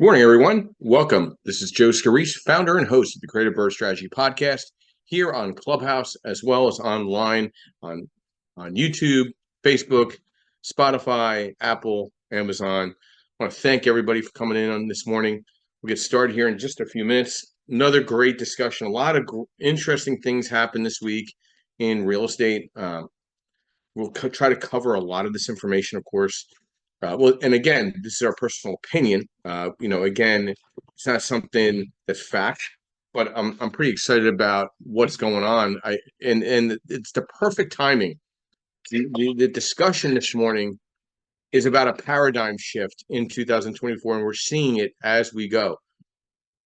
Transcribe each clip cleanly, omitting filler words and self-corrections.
Good morning, everyone. Welcome. This is Joe Scarice, founder and host of the Creative Bird Strategy Podcast, here on Clubhouse as well as online on YouTube, Facebook, Spotify, Apple, Amazon. I want to thank everybody for coming in on this morning. We'll get started here in just a few minutes. Another great discussion. A lot of interesting things happened this week in real estate. We'll try to cover a lot of this information, of course. And again, this is our personal opinion. Again, it's not something that's fact, but I'm pretty excited about what's going on. And it's the perfect timing. The discussion this morning is about a paradigm shift in 2024, and we're seeing it as we go.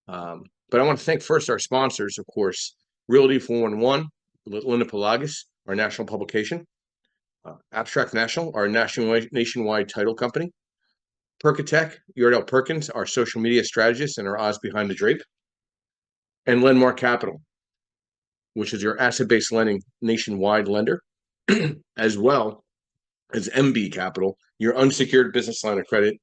But I want to thank first our sponsors, of course, Realty 411, Linda Pelagas, our national publication. Abstract National, our nationwide title company. Perkatech, Yardell Perkins, our social media strategist and our Oz behind the drape. And Lendmark Capital, which is your asset-based lending nationwide lender, as well as MB Capital, your unsecured business line of credit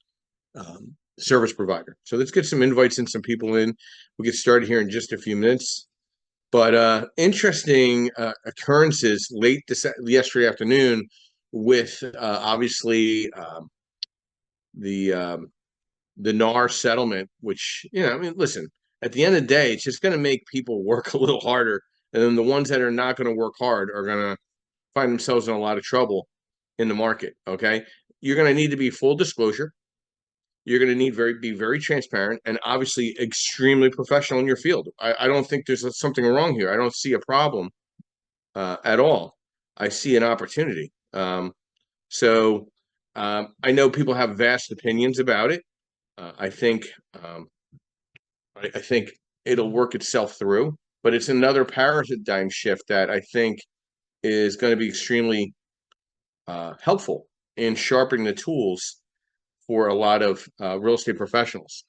service provider. So let's get some invites and some people in. We'll get started here in just a few minutes. But interesting occurrences yesterday afternoon with obviously the NAR settlement, which, listen, at the end of the day, it's just going to make people work a little harder. And then the ones that are not going to work hard are going to find themselves in a lot of trouble in the market, okay? You're going to need to be full disclosure. You're going to need be very transparent and obviously extremely professional in your field. I don't think there's something wrong here. I don't see a problem at all. I see an opportunity. So I know people have vast opinions about it. I think it'll work itself through, but it's another paradigm shift that I think is going to be extremely helpful in sharpening the tools for a lot of real estate professionals.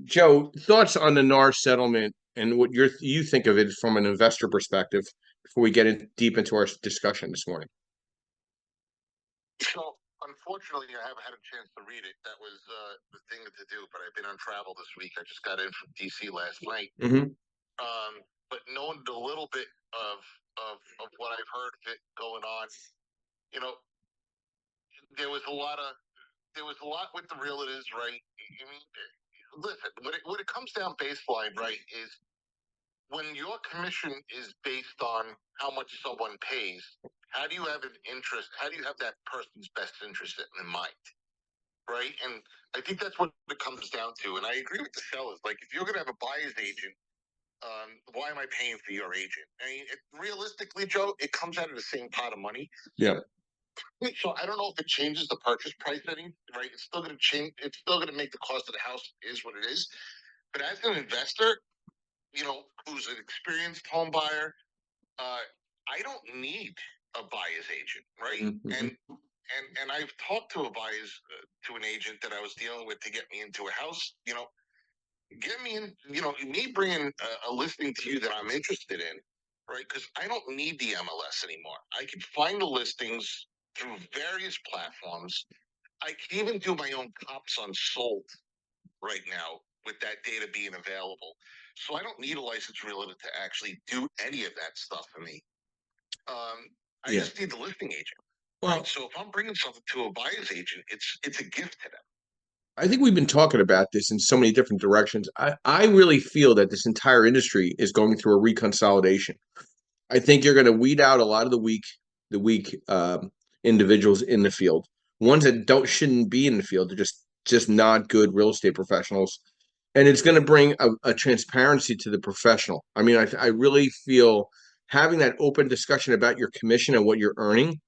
Joe, thoughts on the NAR settlement and what you think of it from an investor perspective before we get deep into our discussion this morning? So, unfortunately, I haven't had a chance to read it. That was the thing to do, but I've been on travel this week. I just got in from DC last night. Mm-hmm. But knowing a little bit of what I've heard of it going on, there was a lot with the realtors, right? I mean, listen, when it comes down baseline, right, is when your commission is based on how much someone pays, how do you have an interest? How do you have that person's best interest in mind, right? And I think that's what it comes down to. And I agree with the sellers. Like, if you're going to have a buyer's agent, why am I paying for your agent? I mean, realistically, Joe, it comes out of the same pot of money. Yeah. So I don't know if it changes the purchase price any, right? It's still going to change. It's still going to make the cost of the house is what it is. But as an investor, who's an experienced home buyer, I don't need a buyer's agent, right? Mm-hmm. And I've talked to to an agent that I was dealing with to get me into a house. Get me in. Me bringing a listing to you that I'm interested in, right? Because I don't need the MLS anymore. I can find the listings through various platforms. I can even do my own comps on sold right now with that data being available. So I don't need a licensed realtor to actually do any of that stuff for me. I just need the listing agent. Well, right? So if I'm bringing something to a buyer's agent, it's a gift to them. I think we've been talking about this in so many different directions. I really feel that this entire industry is going through a reconsolidation. I think you're going to weed out a lot of the weak individuals in the field, ones that shouldn't be in the field. They're just not good real estate professionals, and it's going to bring a transparency to the professional. I mean, I really feel having that open discussion about your commission and what you're earning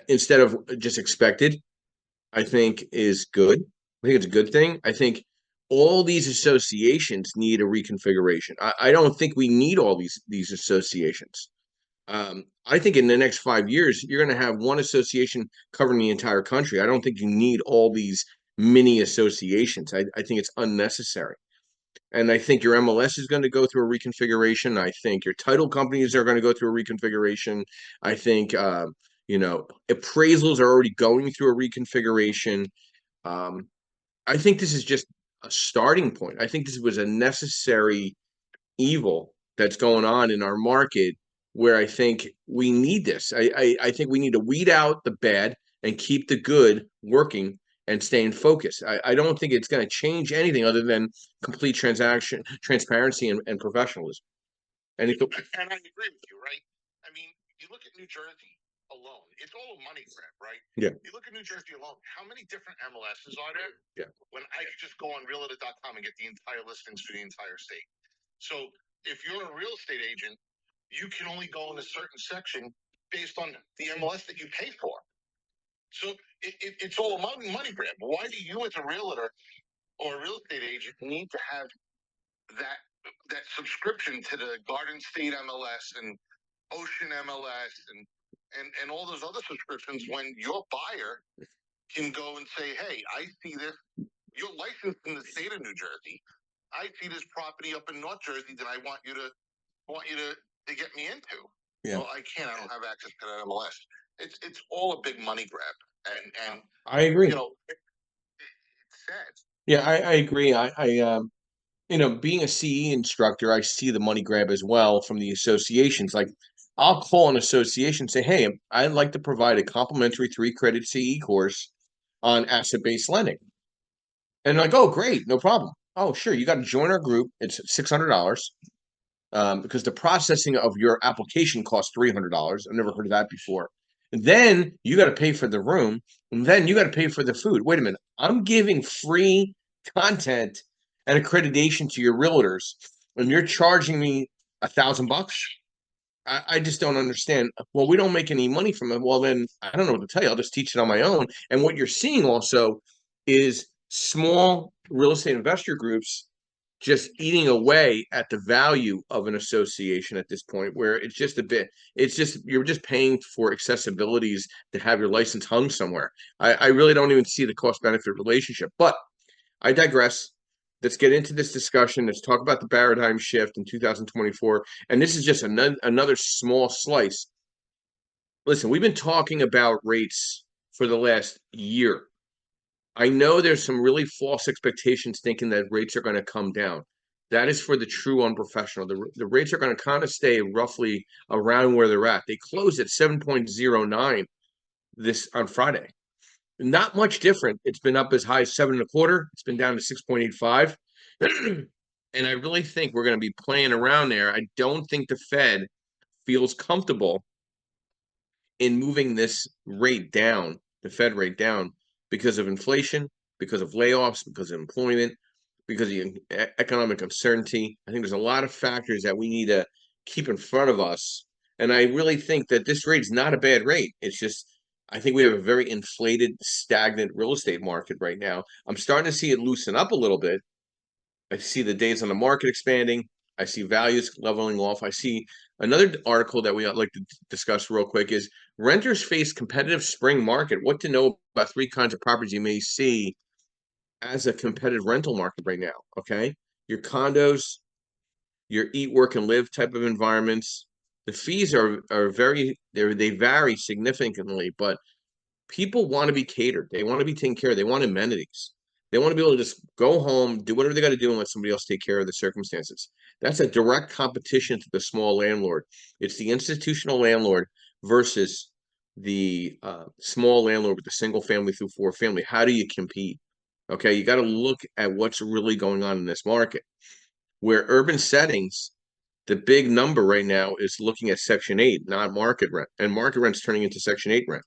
instead of just expected, I think is good. I think it's a good thing. I think all these associations need a reconfiguration. I don't think we need all these associations. I think in the next 5 years, you're going to have one association covering the entire country. I don't think you need all these mini associations. I think it's unnecessary. And I think your MLS is going to go through a reconfiguration. I think your title companies are going to go through a reconfiguration. I think, appraisals are already going through a reconfiguration. I think this is just a starting point. I think this was a necessary evil that's going on in our market, where I think we need this. I think we need to weed out the bad and keep the good working and staying focused. I don't think it's going to change anything other than complete transparency and professionalism. And And I agree with you, right? I mean, you look at New Jersey alone, it's all a money grab, right? Yeah. You look at New Jersey alone, how many different MLSs are there? Yeah. When I could just go on realtor.com and get the entire listings for the entire state. So if you're a real estate agent, you can only go in a certain section based on the MLS that you pay for. So it's all a money grab. Why do you, as a realtor or a real estate agent, need to have that subscription to the Garden State MLS and Ocean MLS and all those other subscriptions when your buyer can go and say, hey, I see this. You're licensed in the state of New Jersey. I see this property up in North Jersey that I want you to get me into. Yeah. Well, I can't. I don't have access to that MLS. It's all a big money grab, and I agree. You know, it's sad. Yeah, I agree. Being a CE instructor, I see the money grab as well from the associations. Like, I'll call an association and say, hey, I'd like to provide a complimentary 3-credit CE course on asset-based lending. And like, oh, great, no problem. Oh, sure, you got to join our group. It's $600 because the processing of your application costs $300. I've never heard of that before. And then you got to pay for the room, and then you got to pay for the food. Wait a minute, I'm giving free content and accreditation to your realtors, and you're charging me $1,000? I just don't understand. Well, we don't make any money from it. Well, then I don't know what to tell you. I'll just teach it on my own. And what you're seeing also is small real estate investor groups just eating away at the value of an association at this point, where it's just you're just paying for accessibilities to have your license hung somewhere. I really don't even see the cost benefit relationship, but I digress. Let's get into this discussion. Let's talk about the paradigm shift in 2024. And this is just another small slice. Listen, we've been talking about rates for the last year. I know there's some really false expectations thinking that rates are going to come down. That is for the true unprofessional. The rates are going to kind of stay roughly around where they're at. They closed at 7.09 this on Friday. Not much different. It's been up as high as 7.25. It's been down to 6.85. And I really think we're going to be playing around there. I don't think the Fed feels comfortable in moving this rate down, the Fed rate down, because of inflation, because of layoffs, because of employment, because of economic uncertainty. I think there's a lot of factors that we need to keep in front of us. And I really think that this rate is not a bad rate. It's just, I think we have a very inflated, stagnant real estate market right now. I'm starting to see it loosen up a little bit. I see the days on the market expanding. I see values leveling off. I see another article that we like to discuss real quick is renters face competitive spring market. What to know about 3 kinds of properties you may see as a competitive rental market right now. Okay, your condos, your eat, work, and live type of environments. The fees are they vary significantly, but people want to be catered. They want to be taken care of. They want amenities. They want to be able to just go home, do whatever they got to do, and let somebody else take care of the circumstances. That's a direct competition to the small landlord. It's the institutional landlord versus the small landlord with the single family through 4 family. How do you compete? Okay, you got to look at what's really going on in this market. Where urban settings, the big number right now is looking at Section 8, not market rent, and market rent's turning into Section 8 rent.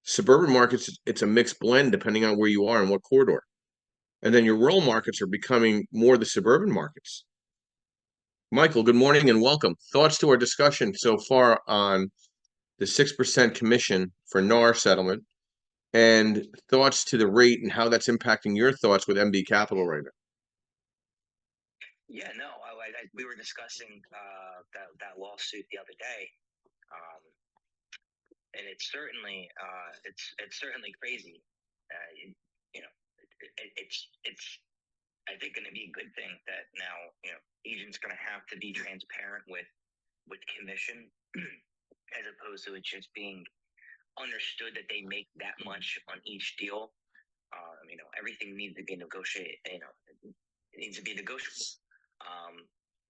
Suburban markets, it's a mixed blend depending on where you are and what corridor. And then your rural markets are becoming more the suburban markets. Michael, good morning and welcome. Thoughts to our discussion so far on the 6% commission for NAR settlement, and thoughts to the rate and how that's impacting your thoughts with MB Capital right now. Yeah, no, we were discussing that lawsuit the other day, and it's certainly crazy. It's I think going to be a good thing that now agents going to have to be transparent with commission, as opposed to it just being understood that they make that much on each deal. Everything needs to be negotiated. It needs to be negotiable.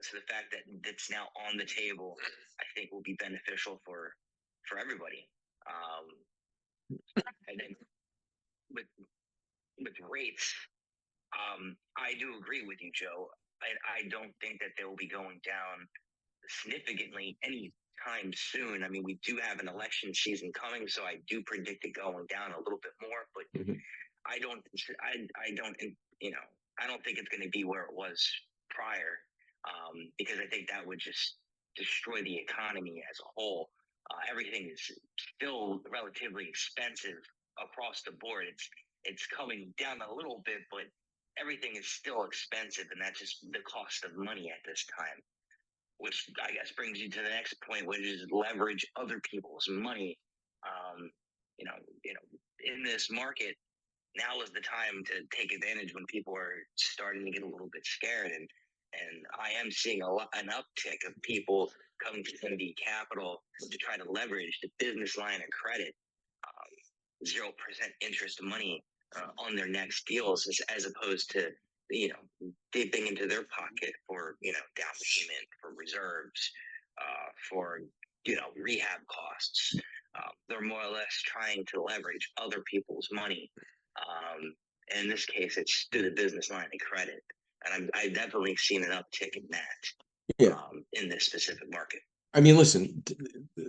So the fact that it's now on the table, I think, will be beneficial for everybody. And then with rates, I do agree with you, Joe. I don't think that they will be going down significantly anytime soon. I mean, we do have an election season coming, so I do predict it going down a little bit more. But I don't think it's going to be where it was prior, because I think that would just destroy the economy as a whole. Everything is still relatively expensive across the board. It's coming down a little bit, but everything is still expensive, and that's just the cost of money at this time. Which I guess brings you to the next point, which is leverage other people's money. In this market, now is the time to take advantage when people are starting to get a little bit scared, and I am seeing an uptick of people coming to MD Capital to try to leverage the business line of credit, 0% interest money on their next deals, as opposed to dipping into their pocket for down payment, for reserves, for rehab costs. They're more or less trying to leverage other people's money. In this case, it's through the business line of credit, and I've definitely seen an uptick in that. In this specific market. I mean, listen,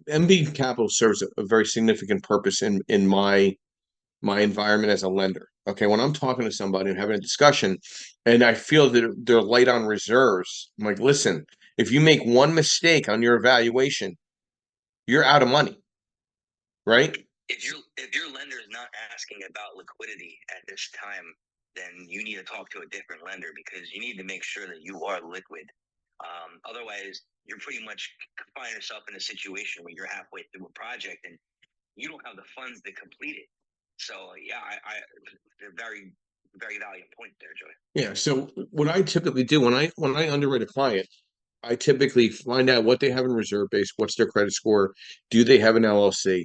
MB Capital serves a very significant purpose in my environment as a lender. Okay, when I'm talking to somebody and having a discussion, and I feel that they're light on reserves, I'm like, listen, if you make one mistake on your evaluation, you're out of money, right? If your lender is not asking about liquidity at this time, then you need to talk to a different lender, because you need to make sure that you are liquid. Otherwise, you're pretty much find yourself in a situation where you're halfway through a project and you don't have the funds to complete it. So yeah, I a very, very valuable point there, Joey. Yeah. So what I typically do when I underwrite a client, I typically find out what they have in reserve base, what's their credit score, do they have an LLC?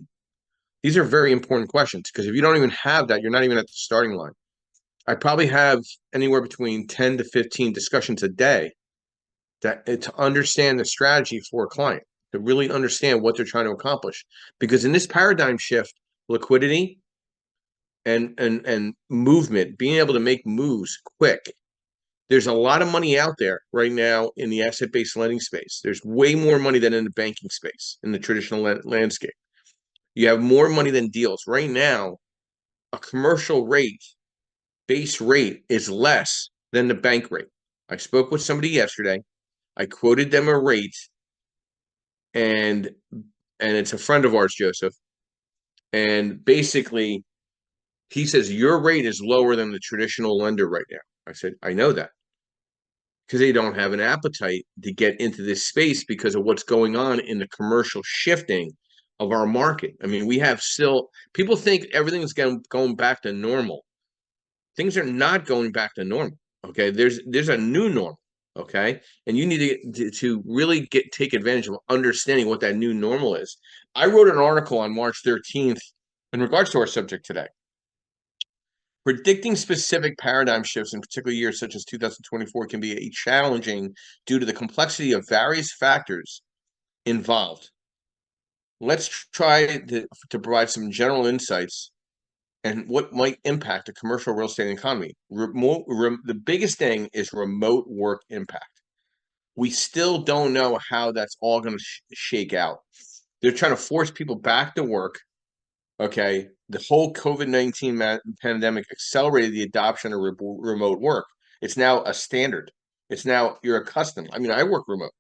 These are very important questions, because if you don't even have that, you're not even at the starting line. I probably have anywhere between 10 to 15 discussions a day to understand the strategy for a client, to really understand what they're trying to accomplish. Because in this paradigm shift, liquidity and movement, being able to make moves quick, there's a lot of money out there right now in the asset-based lending space. There's way more money than in the banking space, in the traditional landscape. You have more money than deals. Right now, a commercial rate, base rate, is less than the bank rate. I spoke with somebody yesterday. I quoted them a rate, and it's a friend of ours, Joseph. And basically, he says, your rate is lower than the traditional lender right now. I said, I know that, because they don't have an appetite to get into this space because of what's going on in the commercial shifting of our market. I mean, we have still, people think everything's going back to normal. Things are not going back to normal. Okay, there's a new normal. Okay, and you need to really take advantage of understanding what that new normal is. I wrote an article on March 13th in regards to our subject today. Predicting specific paradigm shifts in particular years such as 2024 can be challenging due to the complexity of various factors involved. Let's try to provide some general insights and what might impact the commercial real estate economy. The biggest thing is remote work impact. We still don't know how that's all going to shake out. They're trying to force people back to work. Okay, the whole COVID-19 pandemic accelerated the adoption of remote work. It's now a standard. It's now, you're accustomed. I mean, I work remote.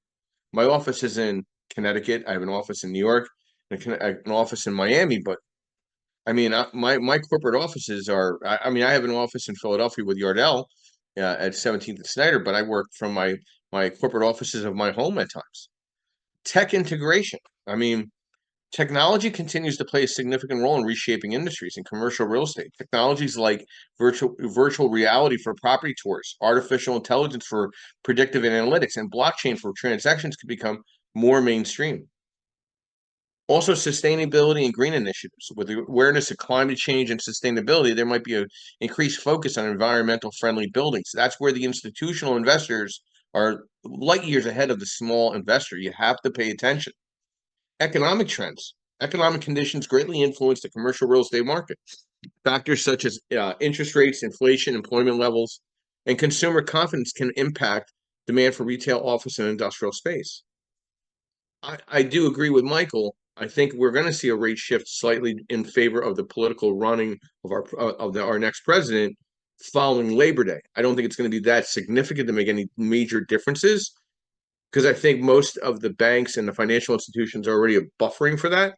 My office is in Connecticut. I have an office in New York, and an office in Miami. But I mean, my corporate offices are. I mean, I have an office in Philadelphia with Yardell at 17th and Snyder, but I work from my corporate offices of my home at times. Tech integration. I mean, technology continues to play a significant role in reshaping industries in commercial real estate. Technologies like virtual reality for property tours, artificial intelligence for predictive analytics, and blockchain for transactions could become more mainstream. Also, sustainability and green initiatives. With the awareness of climate change and sustainability, there might be an increased focus on environmental friendly buildings. That's where the institutional investors are light years ahead of the small investor. You have to pay attention. Economic trends. Economic conditions greatly influence the commercial real estate market. Factors such as interest rates, inflation, employment levels, and consumer confidence can impact demand for retail, office, and industrial space. I do agree with Michael. I think we're going to see a rate shift slightly in favor of the political running of our next president following Labor Day. I don't think it's going to be that significant to make any major differences, because I think most of the banks and the financial institutions are already buffering for that.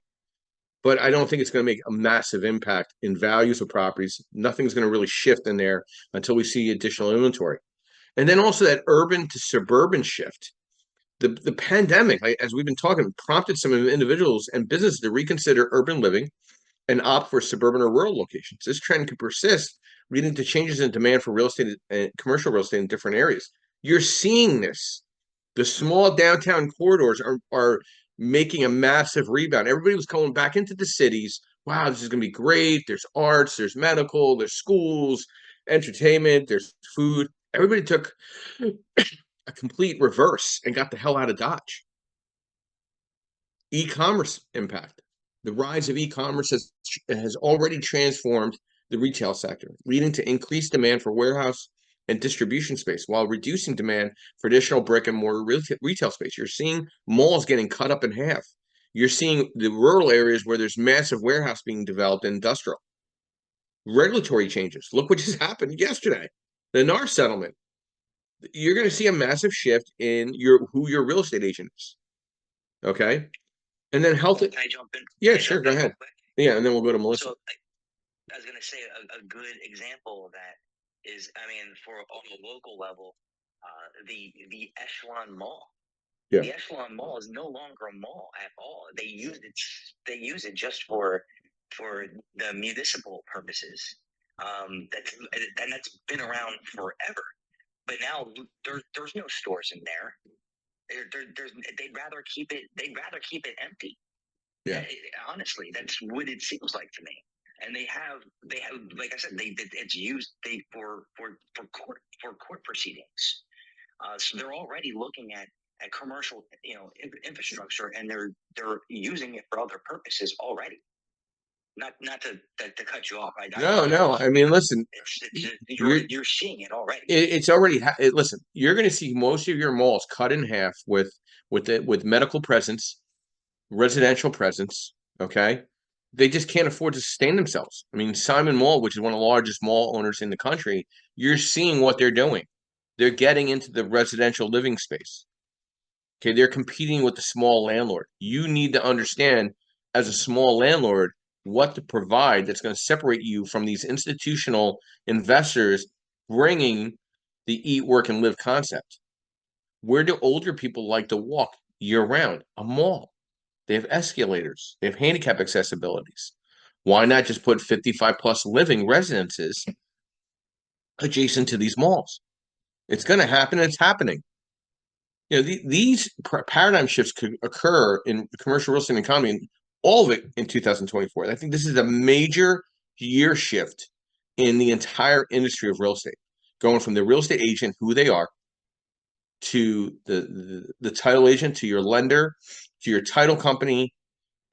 But I don't think it's going to make a massive impact in values of properties. Nothing's going to really shift in there until we see additional inventory. And then also that urban to suburban shift. The pandemic, as we've been talking, prompted some individuals and businesses to reconsider urban living and opt for suburban or rural locations. This trend could persist, leading to changes in demand for real estate and commercial real estate in different areas. You're seeing this. The small downtown corridors are making a massive rebound. Everybody was going back into the cities. Wow, this is going to be great. There's arts, there's medical, there's schools, entertainment, there's food. Everybody took a complete reverse and got the hell out of Dodge. E-commerce impact. The rise of e-commerce has already transformed the retail sector, leading to increased demand for warehouse and distribution space while reducing demand for additional brick and mortar retail space. You're seeing malls getting cut up in half. You're seeing the rural areas where there's massive warehouse being developed in industrial. Regulatory changes. Look what just happened yesterday. The NAR settlement. You're going to see a massive shift in who your real estate agent is. Okay. And then health. Can I jump in? Yeah, sure. Go ahead. Yeah. And then we'll go to Melissa. So I was going to say a good example of that is, I mean, on a local level, the Echelon Mall. Yeah. The Echelon Mall is no longer a mall at all. They use it just for the municipal purposes. That's been around forever. But now there's no stores in there. They'd rather keep it empty. Yeah. Honestly, that's what it seems like to me. And they have, like I said, it's used for court proceedings. So they're already looking at commercial, infrastructure, and they're using it for other purposes already. Not to cut you off. No. I mean, listen, you're seeing it already. It's already. Listen, you're going to see most of your malls cut in half with medical presence, residential presence. Okay, they just can't afford to sustain themselves. I mean, Simon Mall, which is one of the largest mall owners in the country, you're seeing what they're doing. They're getting into the residential living space. Okay, they're competing with the small landlord. You need to understand, as a small landlord, what to provide that's going to separate you from these institutional investors bringing the eat, work, and live concept. Where do older people like to walk year round? A mall. They have escalators. They have handicap accessibilities. Why not just put 55 plus living residences adjacent to these malls? It's going to happen. It's happening. These paradigm shifts could occur in the commercial real estate economy, all of it in 2024. I think this is a major year shift in the entire industry of real estate, going from the real estate agent, who they are, to the title agent, to your lender, to your title company,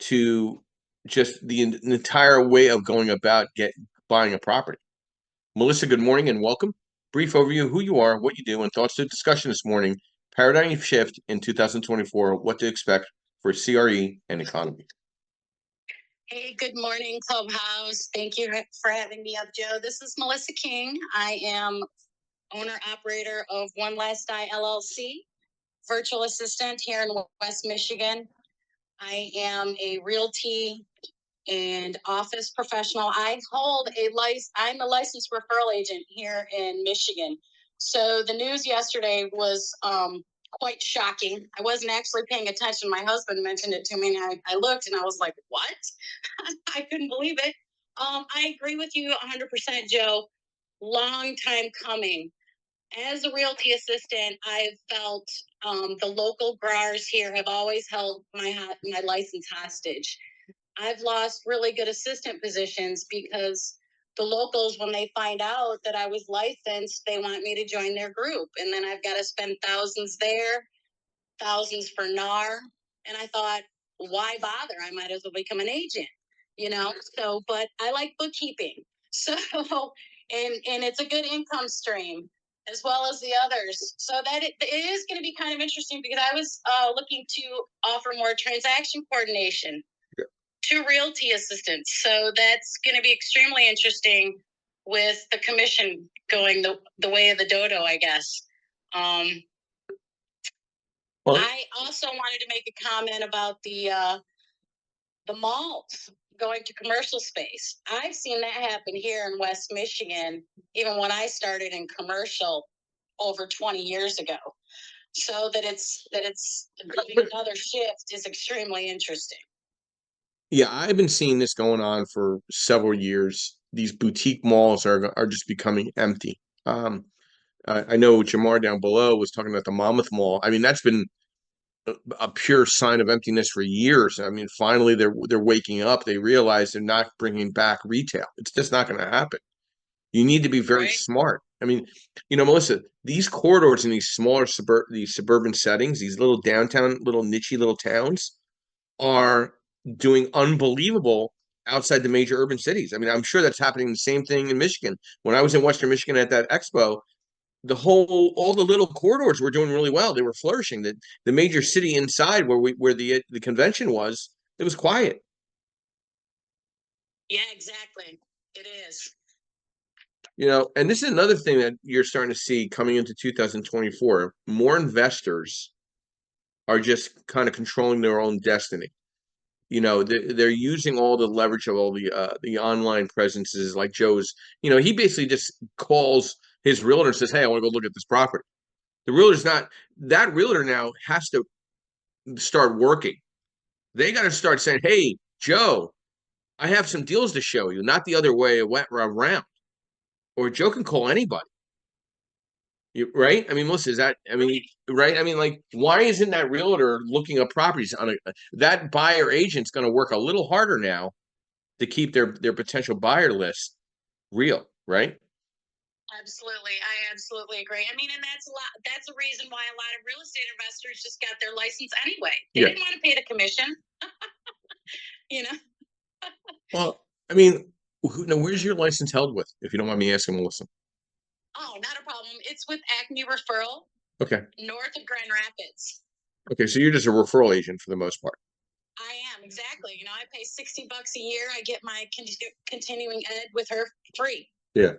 to just the entire way of going about buying a property. Melissa, good morning and welcome. Brief overview of who you are, what you do, and thoughts to the discussion this morning. Paradigm shift in 2024, what to expect for CRE and economy. Hey, good morning, Clubhouse. Thank you for having me up, Joe. This is Melissa King. I am owner-operator of One Last Die LLC, virtual assistant here in West Michigan. I am a realty and office professional. I'm a licensed referral agent here in Michigan. So the news yesterday was quite shocking. I wasn't actually paying attention. My husband mentioned it to me, and I looked, and I was like, what? I couldn't believe it. I agree with you 100%, Joe. Long time coming. as a realty assistant, I've felt the local growers here have always held my license hostage. I've lost really good assistant positions because the locals, when they find out that I was licensed, they want me to join their group. And then I've got to spend thousands there, thousands for NAR. And I thought, why bother? I might as well become an agent, you know? So, but I like bookkeeping. So, and it's a good income stream as well as the others. So that it is going to be kind of interesting because I was looking to offer more transaction coordination to realty assistants. So that's going to be extremely interesting with the commission going the way of the dodo, I guess. Well, I also wanted to make a comment about the malls going to commercial space. I've seen that happen here in West Michigan, even when I started in commercial over 20 years ago. So that it's another shift is extremely interesting. yeah, I've been seeing this going on for several years. These boutique malls are just becoming empty. I know Jamar down below was talking about the Monmouth Mall. I mean, that's been a pure sign of emptiness for years. I mean, finally they're waking up. They realize they're not bringing back retail. It's just not going to happen. You need to be very smart. I mean, Melissa, these corridors in these smaller these suburban settings, these little downtown, little niche little towns are doing unbelievable outside the major urban cities. I mean, I'm sure that's happening the same thing in Michigan. When I was in Western Michigan at that expo, all the little corridors were doing really well. They were flourishing. The major city inside where the convention was, it was quiet. Yeah, exactly. It is. And this is another thing that you're starting to see coming into 2024. More investors are just kind of controlling their own destiny. They're using all the leverage of all the online presences like Joe's. He basically just calls his realtor and says, "Hey, I want to go look at this property." The realtor's not that realtor now has to start working. They got to start saying, "Hey, Joe, I have some deals to show you," not the other way around. Or Joe can call anybody. Right? I mean, Melissa, right? I mean, like, why isn't that realtor looking up properties that buyer agent's going to work a little harder now to keep their potential buyer list real, right? Absolutely. I absolutely agree. I mean, and that's a reason why a lot of real estate investors just got their license anyway. They didn't want to pay the commission. Well, I mean, where's your license held with, if you don't mind me asking, Melissa? Oh, not a problem. It's with Acme Referral. Okay. North of Grand Rapids. Okay, so you're just a referral agent for the most part. I am, exactly. I pay $60 a year. I get my continuing ed with her free. Yeah.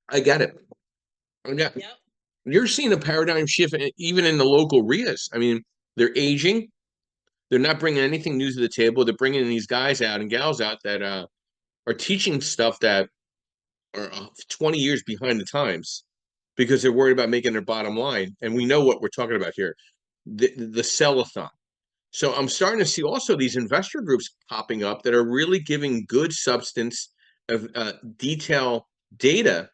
I get it. Yep. You're seeing a paradigm shift even in the local RIAs. I mean, they're aging. They're not bringing anything new to the table. They're bringing these guys out and gals out that are teaching stuff that are 20 years behind the times because they're worried about making their bottom line. And we know what we're talking about here, the sell-a-thon. So I'm starting to see also these investor groups popping up that are really giving good substance of detail data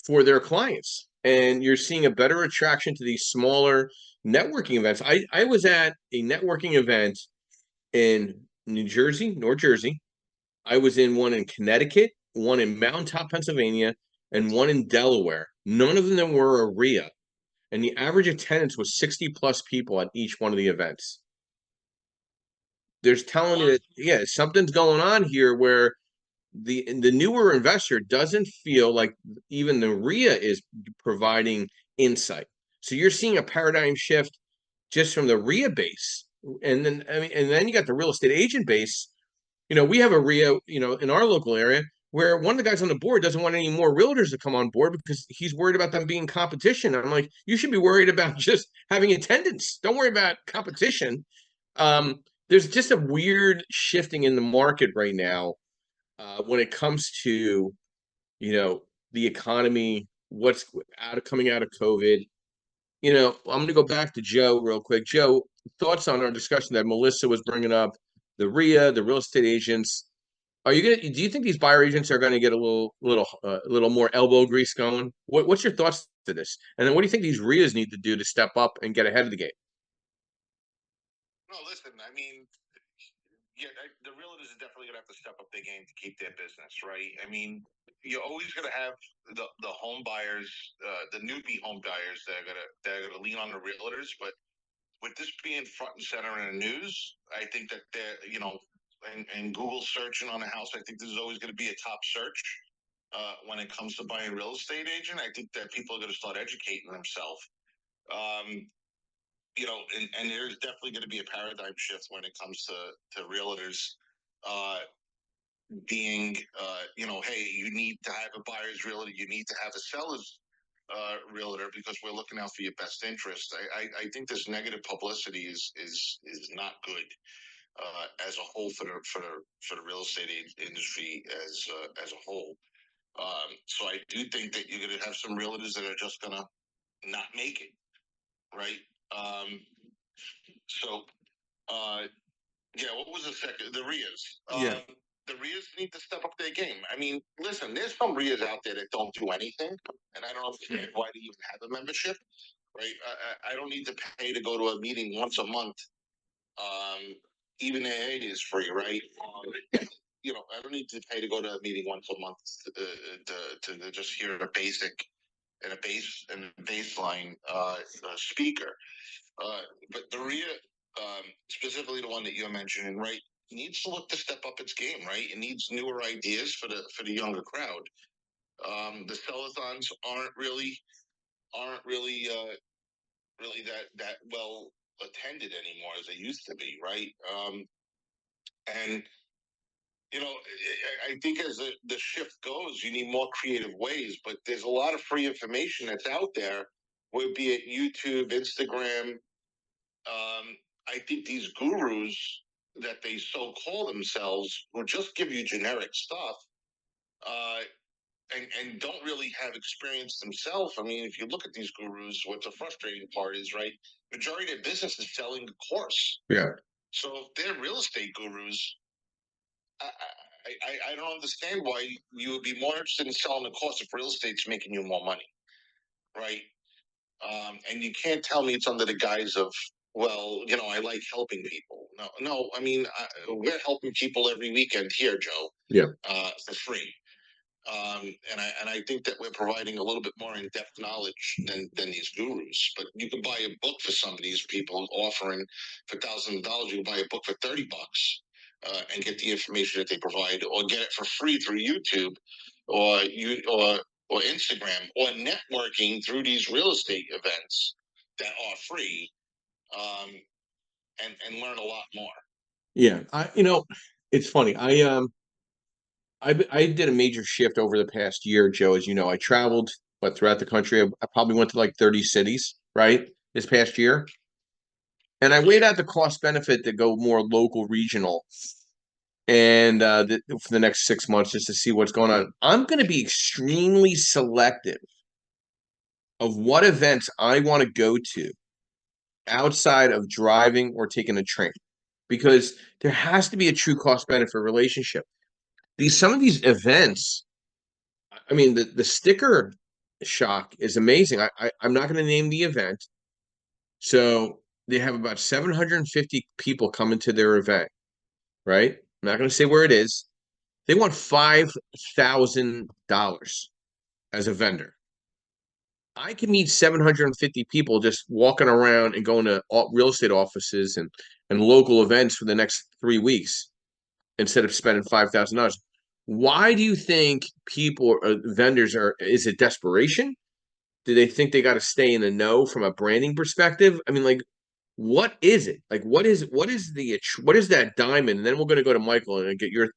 for their clients. And you're seeing a better attraction to these smaller networking events. I was at a networking event in North Jersey. I was in one in Connecticut, one in Mountaintop, Pennsylvania, and one in Delaware. None of them were a RIA. And the average attendance was 60 plus people at each one of the events. There's telling you that, yeah, something's going on here where the newer investor doesn't feel like even the RIA is providing insight. So you're seeing a paradigm shift just from the RIA base. And then you got the real estate agent base. We have a RIA, in our local area where one of the guys on the board doesn't want any more realtors to come on board because he's worried about them being competition. I'm like, you should be worried about just having attendance. Don't worry about competition. There's just a weird shifting in the market right now when it comes to, the economy, what's coming out of COVID. I'm going to go back to Joe real quick. Joe, thoughts on our discussion that Melissa was bringing up, the RIA, the real estate agents. Are you gonna? Do you think these buyer agents are going to get a little more elbow grease going? What's your thoughts to this? And then what do you think these RIAs need to do to step up and get ahead of the game? No, listen, I mean, yeah, the realtors are definitely gonna have to step up their game to keep their business, right? I mean, you're always gonna have the home buyers, the newbie home buyers that are gonna lean on the realtors, but with this being front and center in the news, I think that and Google searching on a house, I think this is always going to be a top search when it comes to buying real estate agent. I think that people are going to start educating themselves. Um, and there's definitely going to be a paradigm shift when it comes to realtors uh, being, hey, you need to have a buyer's realtor, you need to have a seller's realtor because we're looking out for your best interest. I think this negative publicity is not good as a whole for the real estate industry as a whole. So I do think that you're going to have some realtors that are just going to not make it, right? So yeah, what was the second? The RIAs. Yeah. The RIAs need to step up their game. I mean, listen, there's some RIAs out there that don't do anything, and I don't understand why they even have a membership, right? I don't need to pay to go to a meeting once a month. Even AA is free, right? I don't need to pay to go to a meeting once a month to just hear a basic and a baseline speaker. But the RIA, specifically the one that you're mentioning, right, needs to look to step up its game, right? It needs newer ideas for the younger crowd. The sellathons aren't really that well attended anymore as they used to be, right? And I think as the shift goes, you need more creative ways, but there's a lot of free information that's out there, whether be it YouTube, Instagram. I think these gurus that they so call themselves will just give you generic stuff uh, and don't really have experience themselves. I mean, if you look at these gurus, what's a frustrating part is, right, majority of business is selling the course. Yeah. So if they're real estate gurus, I don't understand why you would be more interested in selling the course if real estate's making you more money, right? And you can't tell me it's under the guise of, well, I like helping people. No. I mean, we're helping people every weekend here, Joe. Yeah. For free. And I think that we're providing a little bit more in-depth knowledge than these gurus. But you can buy a book for some of these people offering for $1,000. You can buy a book for $30 and get the information that they provide, or get it for free through YouTube, or Instagram, or networking through these real estate events that are free, and learn a lot more. Yeah. It's funny. I did a major shift over the past year, Joe. As you know, I traveled, but throughout the country, I probably went to like 30 cities, right, this past year. And I weighed out the cost benefit to go more local, regional, and for the next 6 months, just to see what's going on. I'm going to be extremely selective of what events I want to go to outside of driving or taking a train, because there has to be a true cost benefit relationship. Some of these events, I mean, the sticker shock is amazing. I'm not going to name the event. So they have about 750 people coming to their event, right? I'm not going to say where it is. They want $5,000 as a vendor. I can meet 750 people just walking around and going to real estate offices and local events for the next 3 weeks instead of spending $5,000. Why do you think people or vendors is it desperation? Do they think they got to stay in the know from a branding perspective? I mean, like, what is it? Like, what is that diamond? And then we're going to go to Michael and get your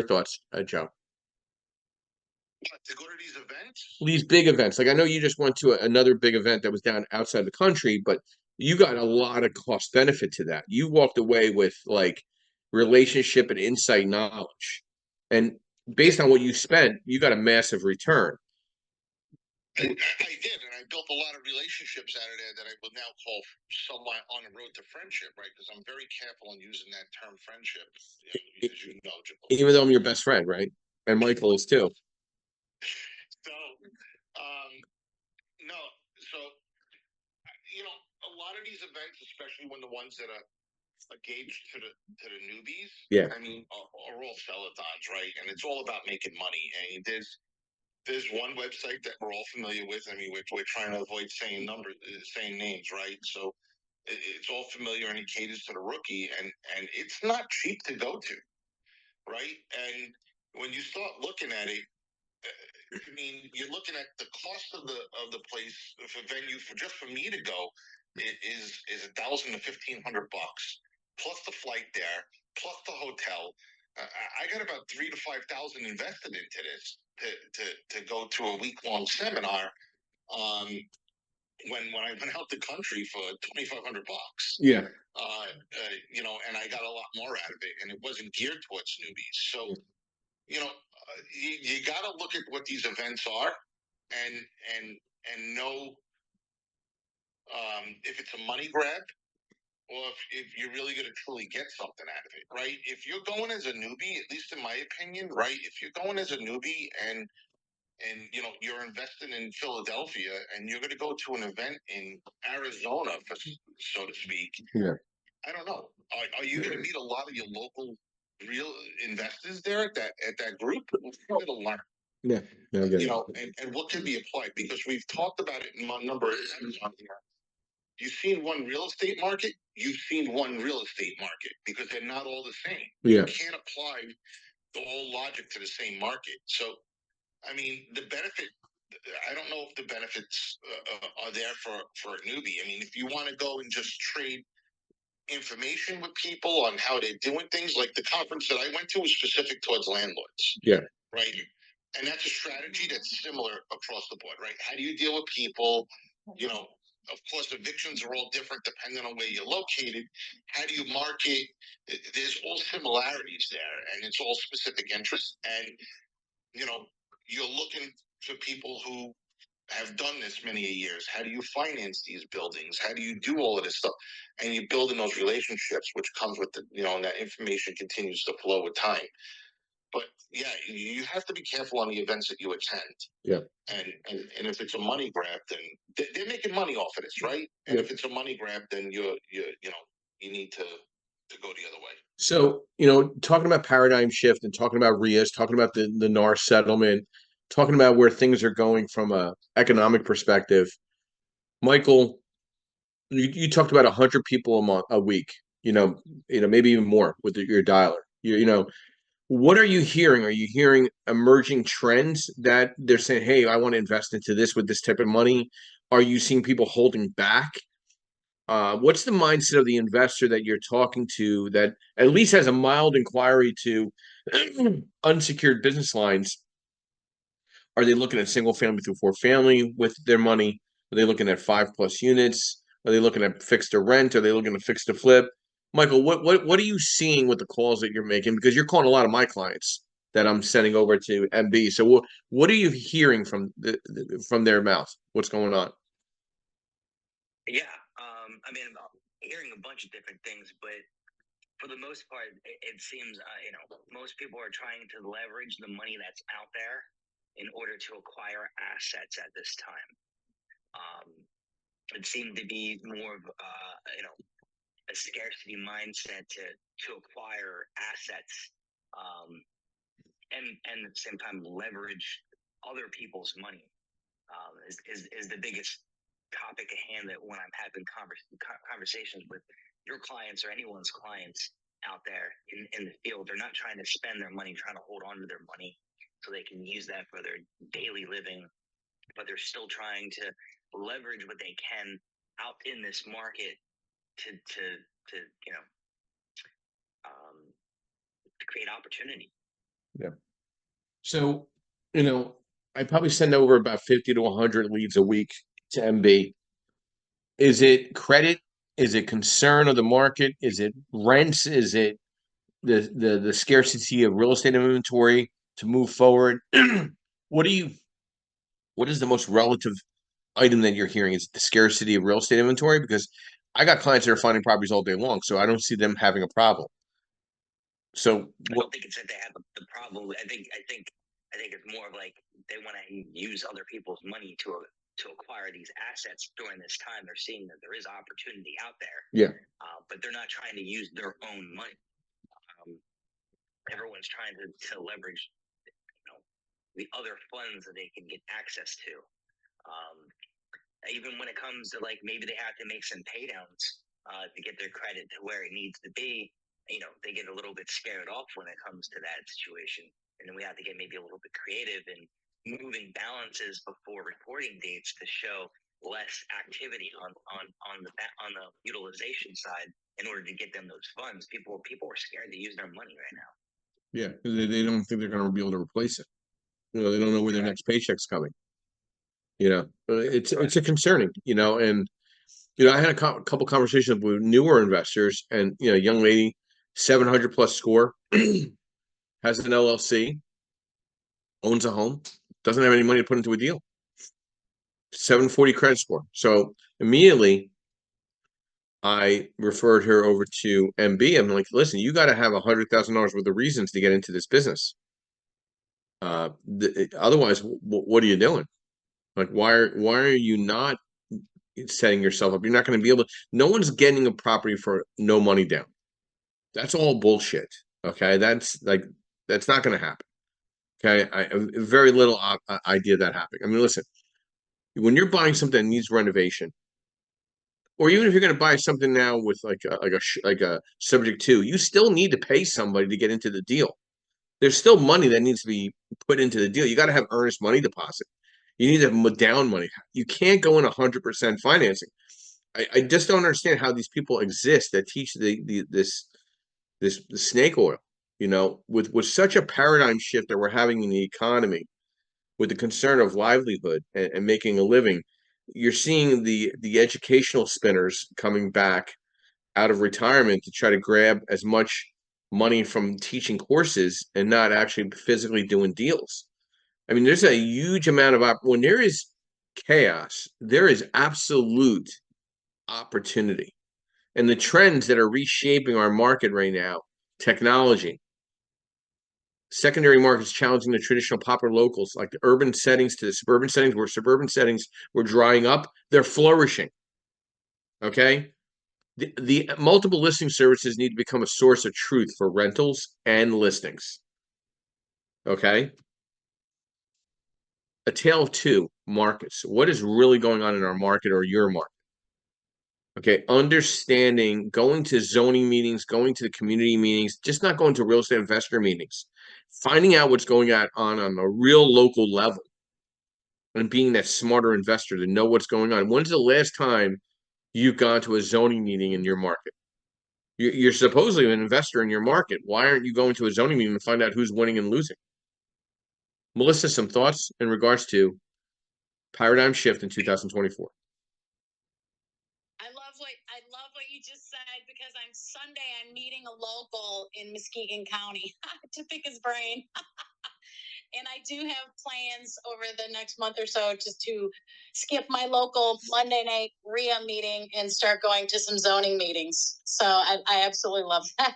thoughts, Joe. To go to these events? These big events. Like, I know you just went to another big event that was down outside the country, but you got a lot of cost benefit to that. You walked away with like relationship and insight knowledge. And based on what you spent, you got a massive return. I did, and I built a lot of relationships out of there that I would now call somewhat on the road to friendship, right? Because I'm very careful on using that term friendship, as you know, Joe. Even though I'm your best friend, right? And Michael is too. So, no, so a lot of these events, especially when the ones that are gauged to the newbies, Yeah. I mean, are all sell-a-thons, right? And it's all about making money. And there's one website that we're all familiar with. I mean, we're trying to avoid saying names, right? So it's all familiar and it caters to the rookie, and it's not cheap to go to, right? And when you start looking at it, I mean, you're looking at the cost of the place for venue for me to go is $1,000 to $1,500 plus the flight there, plus the hotel. I got about $3,000 to $5,000 invested into this to go to a week-long seminar. When I went out the country for $2,500, Yeah. and I got a lot more out of it, and it wasn't geared towards newbies. So, you got to look at what these events are, and know if it's a money grab, or if you're really going to truly get something out of it, right? If you're going as a newbie, at least in my opinion, right? If you're going as a newbie and you're investing in Philadelphia and you're going to go to an event in Arizona, so to speak. Yeah. I don't know. Are you going to meet a lot of your local real investors there at that group? You're going to learn. Yeah. And what can be applied, because we've talked about it in a number of times on here. You've seen one real estate market, you've seen one real estate market, because they're not all the same. Yeah. You can't apply the whole logic to the same market. So, I mean, the benefit, I don't know if the benefits are there for a newbie. I mean, if you want to go and just trade information with people on how they're doing things, like the conference that I went to was specific towards landlords. Yeah. Right. And that's a strategy that's similar across the board, right? How do you deal with people? Of course, evictions are all different depending on where you're located. How do you market? There's all similarities there, and it's all specific interests. And, you're looking for people who have done this many years. How do you finance these buildings? How do you do all of this stuff? And you build in those relationships, which comes with and that information continues to flow with time. But yeah, you have to be careful on the events that you attend. Yeah. And if it's a money grab, then they're making money off of this, right? And if it's a money grab, then you need to go the other way. So, talking about paradigm shift and talking about RIAs, talking about the NAR settlement, talking about where things are going from a economic perspective, Michael, you talked about 100 people a week, maybe even more with your dialer. What are you hearing? Are you hearing emerging trends that they're saying, hey, I want to invest into this with this type of money? Are you seeing people holding back? What's the mindset of the investor that you're talking to that at least has a mild inquiry to unsecured business lines? Are they looking at single family through 4 family with their money? Are they looking at 5+ units? Are they looking at fixed to rent? Are they looking at fixed to flip? Michael, what are you seeing with the calls that you're making? Because you're calling a lot of my clients that I'm sending over to MB. So what are you hearing from their mouth? What's going on? Yeah, I mean, I'm hearing a bunch of different things, but for the most part, it seems most people are trying to leverage the money that's out there in order to acquire assets at this time. It seemed to be more of a scarcity mindset to acquire assets, and at the same time leverage other people's money. Is the biggest topic at hand that when I'm having conversations with your clients or anyone's clients out there in the field, they're not trying to spend their money, trying to hold on to their money so they can use that for their daily living, but they're still trying to leverage what they can out in this market to create opportunity. Yeah. So, I probably send over about 50 to 100 leads a week to MB. Is it credit? Is it concern of the market? Is it rents? Is it the scarcity of real estate inventory to move forward? What are you what is the most relative item that you're hearing? Is it the scarcity of real estate inventory? Because I got clients that are finding properties all day long, so I don't see them having a problem. So I don't think it's that they have the problem. I think it's more of like they want to use other people's money to acquire these assets during this time. They're seeing that there is opportunity out there. Yeah. But they're not trying to use their own money. Everyone's trying to leverage, the other funds that they can get access to. Even when it comes to like maybe they have to make some pay downs to get their credit to where it needs to be. They get a little bit scared off when it comes to that situation, and then we have to get maybe a little bit creative and moving balances before reporting dates to show less activity on the utilization side in order to get them those funds. People are scared to use their money right now. Yeah, they don't think they're going to be able to replace it. They don't know where their next paycheck's coming. It's a concerning. And I had a couple conversations with newer investors, and young lady, 700 plus score, has an LLC, owns a home, doesn't have any money to put into a deal. 740 credit score. So immediately, I referred her over to MB. I'm like, listen, you got to have $100,000 worth of reasons to get into this business. Otherwise, what are you doing? Like, why are you not setting yourself up? You're not going to be able to. No one's getting a property for no money down. That's all bullshit. Okay, that's not going to happen. Okay, I very little idea that happening. I mean, listen, when you're buying something that needs renovation, or even if you're going to buy something now with like a subject to, you still need to pay somebody to get into the deal. There's still money that needs to be put into the deal. You got to have earnest money deposit. You need to have down money. You can't go in 100% financing. I just don't understand how these people exist that teach this snake oil. With such a paradigm shift that we're having in the economy, with the concern of livelihood and making a living, you're seeing the educational spinners coming back out of retirement to try to grab as much money from teaching courses and not actually physically doing deals. I mean, there's a huge amount of when there is chaos, there is absolute opportunity. And the trends that are reshaping our market right now, technology, secondary markets challenging the traditional popular locals, like the urban settings to the suburban settings, where suburban settings were drying up, they're flourishing. Okay? The multiple listing services need to become a source of truth for rentals and listings. Okay? A tale of two markets. What is really going on in our market or your market? Okay, understanding, going to zoning meetings, going to the community meetings, just not going to real estate investor meetings, finding out what's going on a real local level, and being that smarter investor to know what's going on. When's the last time you've gone to a zoning meeting in your market? You're supposedly an investor in your market. Why aren't you going to a zoning meeting to find out who's winning and losing? Melissa, some thoughts in regards to paradigm shift in 2024. I love what you just said, because Sunday I'm meeting a local in Muskegon County to pick his brain. And I do have plans over the next month or so just to skip my local Monday night RIA meeting and start going to some zoning meetings. So I absolutely love that.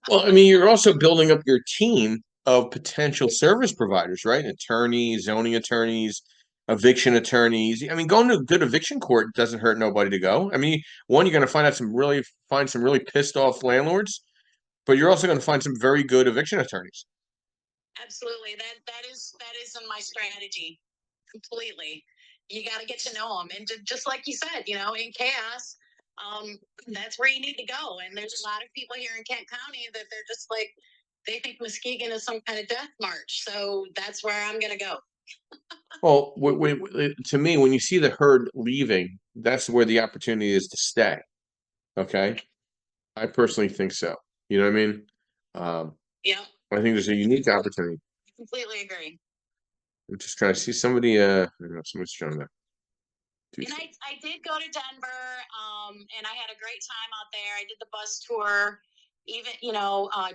Well, I mean, you're also building up your team of potential service providers, right? Attorneys, zoning attorneys, eviction attorneys. I mean, going to a good eviction court doesn't hurt nobody to go. I mean, one, you're going to find some really pissed off landlords, but you're also going to find some very good eviction attorneys. Absolutely. That is in my strategy completely. You got to get to know them. And just like you said, in chaos, that's where you need to go. And there's a lot of people here in Kent County that they're just like, they think Muskegon is some kind of death march. So that's where I'm going to go. Well, to me, when you see the herd leaving, that's where the opportunity is to stay. Okay? I personally think so. You know what I mean? Yeah. I think there's a unique opportunity. Completely agree. I'm just trying to see somebody. I don't know, somebody's showing that. And I did go to Denver, and I had a great time out there. I did the bus tour. Even,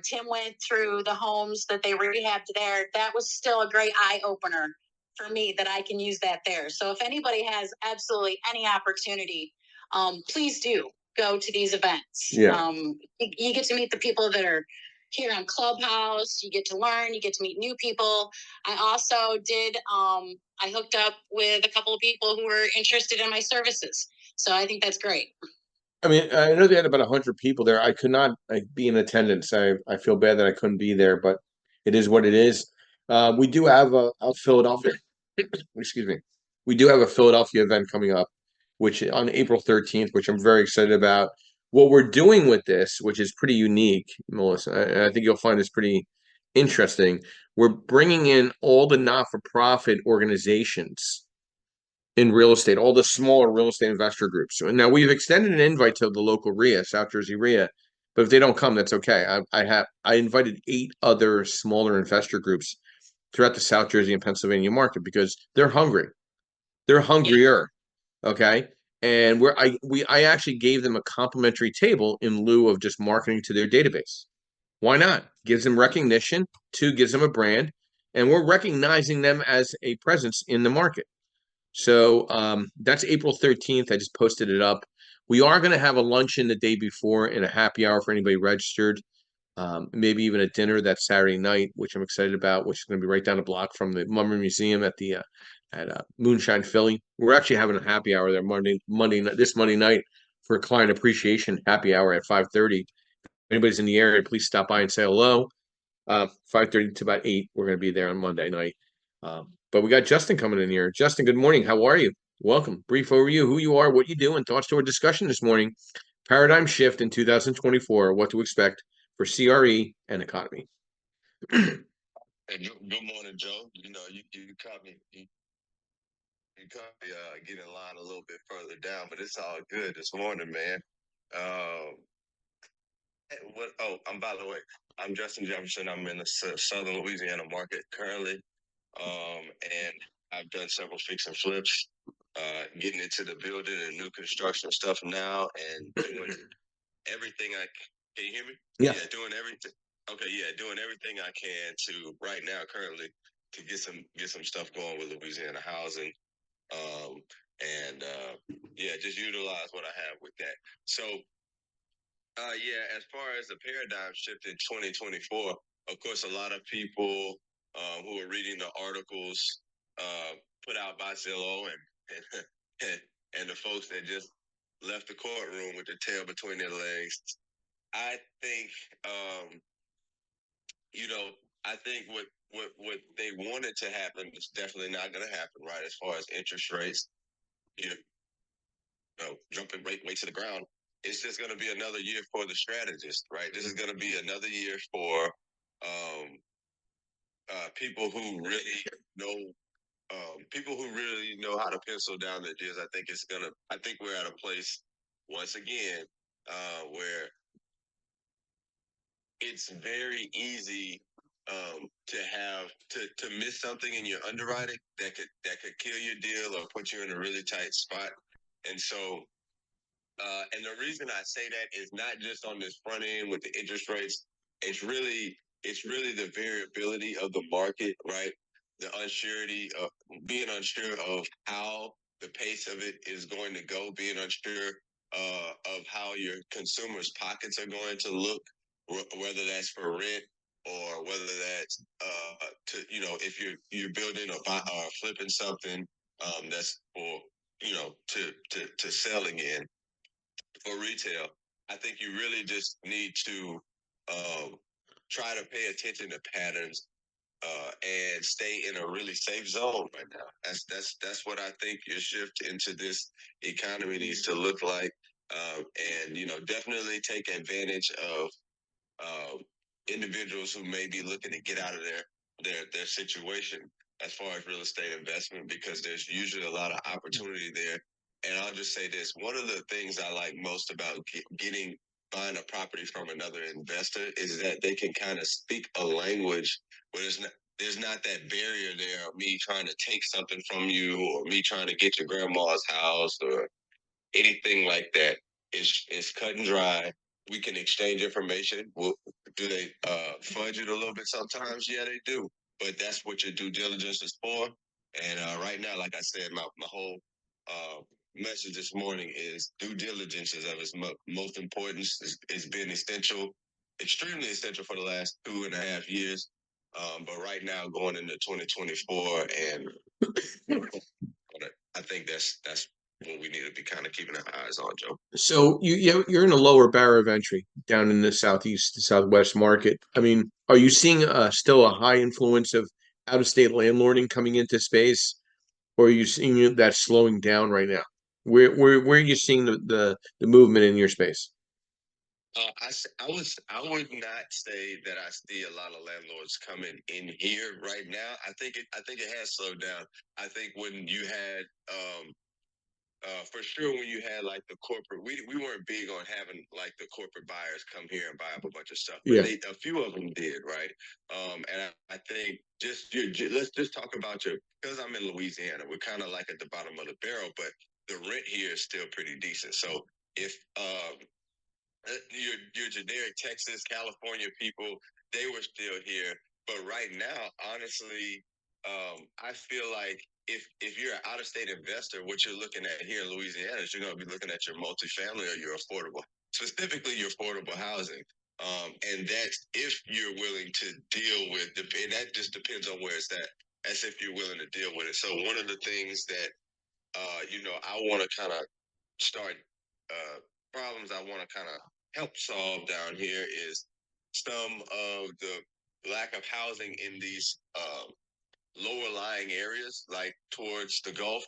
Tim went through the homes that they rehabbed there. That was still a great eye opener for me that I can use that there. So if anybody has absolutely any opportunity, please do go to these events. Yeah. You get to meet the people that are here on Clubhouse. You get to learn. You get to meet new people. I also did. I hooked up with a couple of people who were interested in my services. So I think that's great. I mean, I know they had about 100 people there. I could not be in attendance. I feel bad that I couldn't be there, but it is what it is. We do have a Philadelphia. Excuse me. We do have a Philadelphia event coming up, which on April 13th, which I'm very excited about. What we're doing with this, which is pretty unique, Melissa, I think you'll find this pretty interesting. We're bringing in all the not-for-profit organizations in real estate, all the smaller real estate investor groups. So now we've extended an invite to the local RIA, South Jersey RIA, but if they don't come, that's okay. I invited 8 other smaller investor groups throughout the South Jersey and Pennsylvania market because they're hungry. They're hungrier. Okay. And I actually gave them a complimentary table in lieu of just marketing to their database. Why not? Gives them recognition. 2, gives them a brand, and we're recognizing them as a presence in the market. So that's April 13th. I just posted it up. We are going to have a luncheon the day before and a happy hour for anybody registered. Maybe even a dinner that Saturday night, which I'm excited about, which is going to be right down the block from the Lumber Museum at the Moonshine Philly. We're actually having a happy hour there this Monday night for a client appreciation happy hour at 5:30. If anybody's in the area, please stop by and say hello. 5:30 to about 8. We're going to be there on Monday night. But we got Justin coming in here. Justin, good morning. How are you? Welcome. Brief overview, who you are, what you do, and thoughts to our discussion this morning. Paradigm shift in 2024, what to expect for CRE and economy. Hey, good morning, Joe. You caught me. You caught me get in line a little bit further down, but it's all good this morning, man. By the way, I'm Justin Jefferson. I'm in the Southern Louisiana market currently, and I've done several fix and flips, getting into the building and new construction stuff now, and doing everything Can you hear me? Yeah. Doing everything. Okay, doing everything I can to right now currently to get some stuff going with Louisiana housing, just utilize what I have with that. So, as far as the paradigm shift in 2024, of course, a lot of people who are reading the articles put out by Zillow and the folks that just left the courtroom with their tail between their legs. I think, I think what they wanted to happen is definitely not going to happen, right? As far as interest rates, jumping right to the ground. It's just going to be another year for the strategist, right? This is going to be another year for people who really know how to pencil down their deals. I think we're at a place once again where it's very easy to miss something in your underwriting that could kill your deal or put you in a really tight spot. And so, and the reason I say that is not just on this front end with the interest rates. It's really the variability of the market, right? The unsurety of being unsure of how the pace of it is going to go, being unsure of how your consumers' pockets are going to look, whether that's for rent or whether that's if you're building or flipping something that's for to sell again for retail. I think you really just need to try to pay attention to patterns and stay in a really safe zone right now. That's what I think your shift into this economy needs to look like, and definitely take advantage of individuals who may be looking to get out of their situation as far as real estate investment, because there's usually a lot of opportunity there. And I'll just say this: one of the things I like most about buying a property from another investor is that they can kind of speak a language where there's not that barrier there of me trying to take something from you or me trying to get your grandma's house or anything like that. It's cut and dry. We can exchange information. Do they fudge it a little bit sometimes? Yeah, they do. But that's what your due diligence is for. And right now, like I said, my whole message this morning is due diligence is of its most importance. It's been essential, extremely essential for the last 2.5 years. But right now, going into 2024, and I think that's what we need to be kind of keeping our eyes on, Joe. So you're in a lower barrier of entry down in the southeast, southwest market. I mean, are you seeing still a high influence of out of state landlording coming into space, or are you seeing that slowing down right now? Where are you seeing the movement in your space? I would not say that I see a lot of landlords coming in here right now. I think it has slowed down. I think when you had for sure when you had like the corporate, we weren't big on having like the corporate buyers come here and buy up a bunch of stuff, but Yeah. a few of them did, right? And I think let's just talk about because I'm in Louisiana, we're kind of like at the bottom of the barrel, but the rent here is still pretty decent. So if your generic Texas, California people, they were still here. But right now, honestly, I feel like if you're an out of state investor, what you're looking at here in Louisiana is you're going to be looking at your multifamily or your affordable, specifically your affordable housing. And that's if you're willing to deal with and that just depends on where it's at. That's if you're willing to deal with it. So one of the things that I want to kind of start problems I want to kind of help solve down here is some of the lack of housing in these lower lying areas, like towards the Gulf,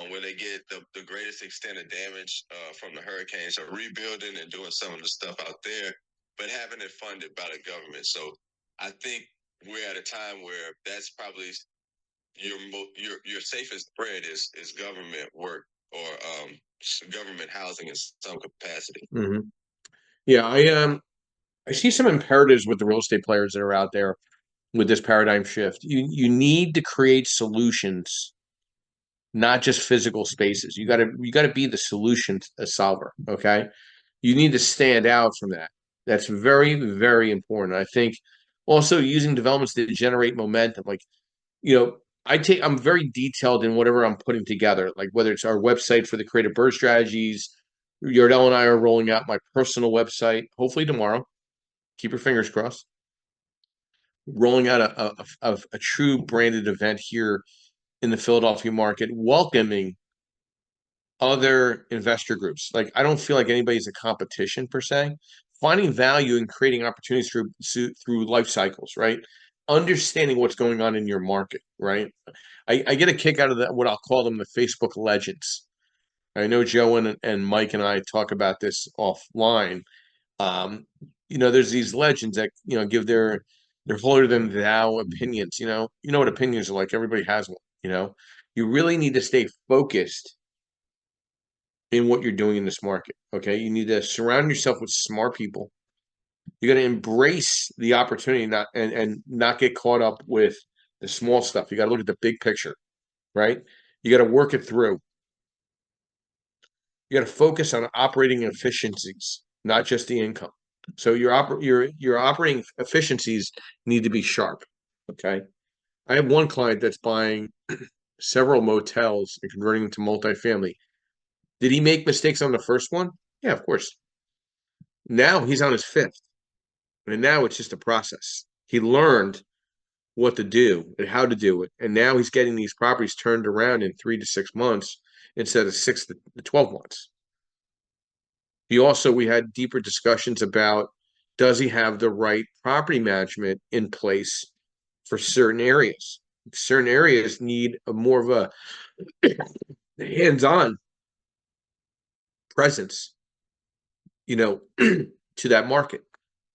where they get the greatest extent of damage from the hurricane. So rebuilding and doing some of the stuff out there, but having it funded by the government. So I think we're at a time where that's probably your safest spread is government work or government housing in some capacity. Mm-hmm. Yeah, I see some imperatives with the real estate players that are out there with this paradigm shift. You need to create solutions, not just physical spaces. You gotta be the solution solver. Okay, you need to stand out from that. That's very, very important. I think also using developments to generate momentum. Like, I'm very detailed in whatever I'm putting together, like whether it's our website for the creative bird strategies. Yardell and I are rolling out my personal website, hopefully tomorrow. Keep your fingers crossed. Rolling out a true branded event here in the Philadelphia market, welcoming other investor groups. Like, I don't feel like anybody's a competition per se. Finding value and creating opportunities through life cycles, right? Understanding what's going on in your market, right? I get a kick out of that, what I'll call them the Facebook legends. I know Joe and Mike and I talk about this offline. Um, there's these legends that give their holier than thou opinions. You know what opinions are like. Everybody has one. You really need to stay focused in what you're doing in this market. Okay, you need to surround yourself with smart people. You got to embrace the opportunity, and not get caught up with the small stuff. You got to look at the big picture, right? You got to work it through. You got to focus on operating efficiencies, not just the income. So your operating efficiencies need to be sharp. Okay, I have one client that's buying several motels and converting them to multifamily. Did he make mistakes on the first one? Yeah, of course. Now he's on his fifth, and now it's just a process. He learned what to do and how to do it, and now he's getting these properties turned around in 3 to 6 months instead of 6 to 12 months. We had deeper discussions about, does he have the right property management in place for certain areas? Certain areas need more of a hands-on presence, to that market.